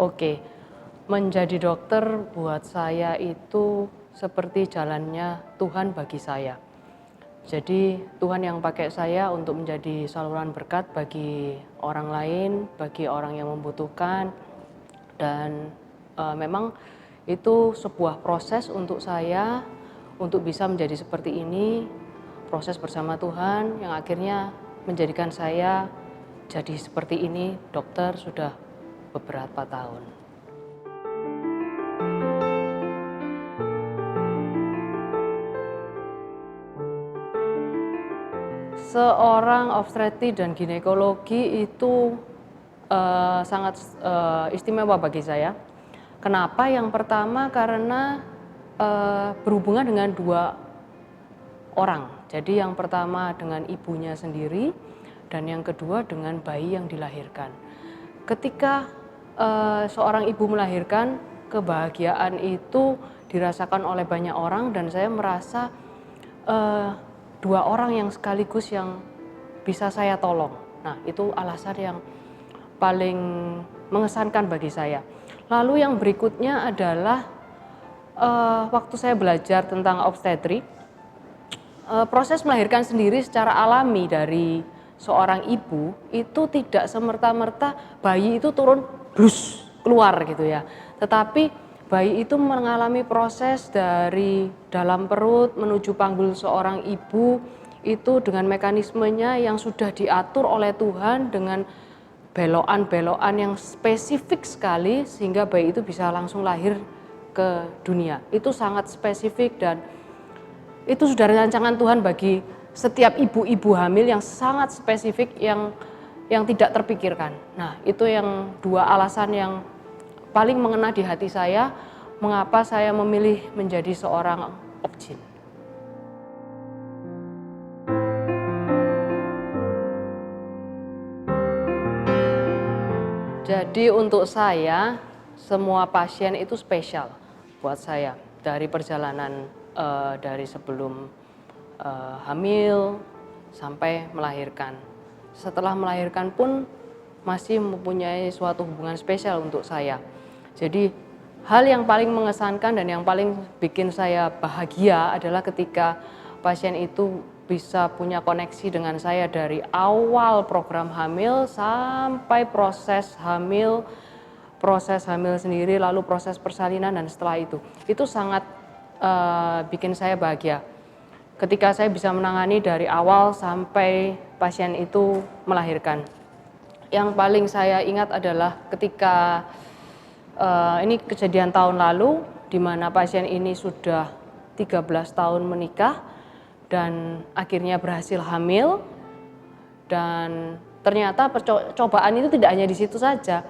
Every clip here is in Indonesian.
Oke, menjadi dokter buat saya itu seperti jalannya Tuhan bagi saya. Jadi Tuhan yang pakai saya untuk menjadi saluran berkat bagi orang lain, bagi orang yang membutuhkan, dan memang itu sebuah proses untuk saya untuk bisa menjadi seperti ini, proses bersama Tuhan yang akhirnya menjadikan saya jadi seperti ini, dokter sudah beberapa tahun. Seorang obstetri dan ginekologi itu sangat istimewa bagi saya. Kenapa? Yang pertama karena berhubungan dengan dua orang. Jadi yang pertama dengan ibunya sendiri dan yang kedua dengan bayi yang dilahirkan. Ketika seorang ibu melahirkan, kebahagiaan itu dirasakan oleh banyak orang dan saya merasa dua orang yang sekaligus yang bisa saya tolong. Nah, itu alasan yang paling mengesankan bagi saya. Lalu yang berikutnya adalah waktu saya belajar tentang obstetri, proses melahirkan sendiri secara alami dari seorang ibu itu tidak semerta-merta bayi itu turun blus keluar gitu ya. Tetapi bayi itu mengalami proses dari dalam perut menuju panggul seorang ibu itu dengan mekanismenya yang sudah diatur oleh Tuhan dengan belokan-belokan yang spesifik sekali sehingga bayi itu bisa langsung lahir ke dunia. Itu sangat spesifik dan itu sudah rancangan Tuhan bagi setiap ibu-ibu hamil yang sangat spesifik yang tidak terpikirkan. Nah, itu yang dua alasan yang paling mengena di hati saya, mengapa saya memilih menjadi seorang obgyn. Jadi untuk saya, semua pasien itu spesial buat saya. Dari perjalanan dari sebelum hamil sampai melahirkan. Setelah melahirkan pun masih mempunyai suatu hubungan spesial untuk saya. Jadi hal yang paling mengesankan dan yang paling bikin saya bahagia adalah ketika pasien itu bisa punya koneksi dengan saya dari awal program hamil sampai proses hamil sendiri, lalu proses persalinan dan setelah itu sangat bikin saya bahagia. Ketika saya bisa menangani dari awal sampai pasien itu melahirkan. Yang paling saya ingat adalah ketika ini kejadian tahun lalu di mana pasien ini sudah 13 tahun menikah dan akhirnya berhasil hamil dan ternyata percobaan itu tidak hanya di situ saja.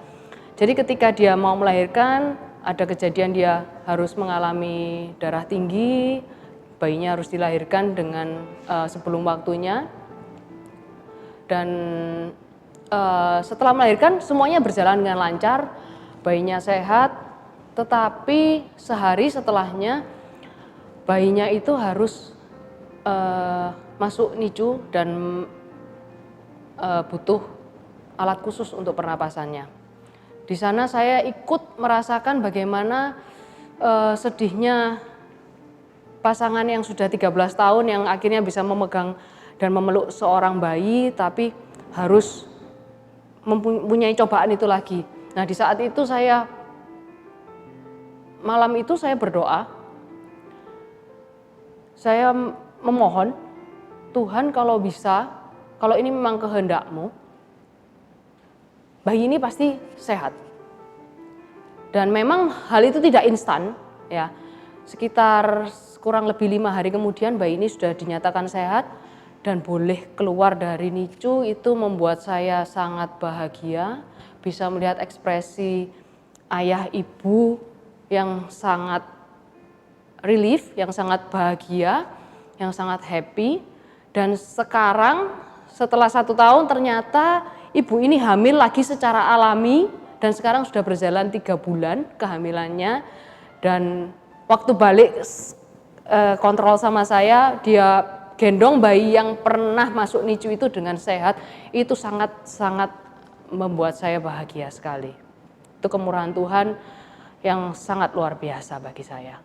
Jadi ketika dia mau melahirkan ada kejadian dia harus mengalami darah tinggi, bayinya harus dilahirkan dengan sebelum waktunya dan setelah melahirkan semuanya berjalan dengan lancar, bayinya sehat, tetapi sehari setelahnya bayinya itu harus masuk NICU dan butuh alat khusus untuk pernapasannya. Di sana saya ikut merasakan bagaimana sedihnya pasangan yang sudah 13 tahun yang akhirnya bisa memegang dan memeluk seorang bayi tapi harus mempunyai cobaan itu lagi. Nah, di saat itu malam itu saya berdoa. Saya memohon, Tuhan kalau bisa, kalau ini memang kehendak-Mu, bayi ini pasti sehat. Dan memang hal itu tidak instan, ya. Sekitar kurang lebih 5 hari kemudian bayi ini sudah dinyatakan sehat dan boleh keluar dari NICU. Itu membuat saya sangat bahagia, bisa melihat ekspresi ayah ibu yang sangat relief, yang sangat bahagia, yang sangat happy. Dan sekarang setelah 1 tahun ternyata ibu ini hamil lagi secara alami dan sekarang sudah berjalan 3 bulan kehamilannya. Dan waktu balik kontrol sama saya, dia gendong bayi yang pernah masuk NICU itu dengan sehat, itu sangat-sangat membuat saya bahagia sekali. Itu kemurahan Tuhan yang sangat luar biasa bagi saya.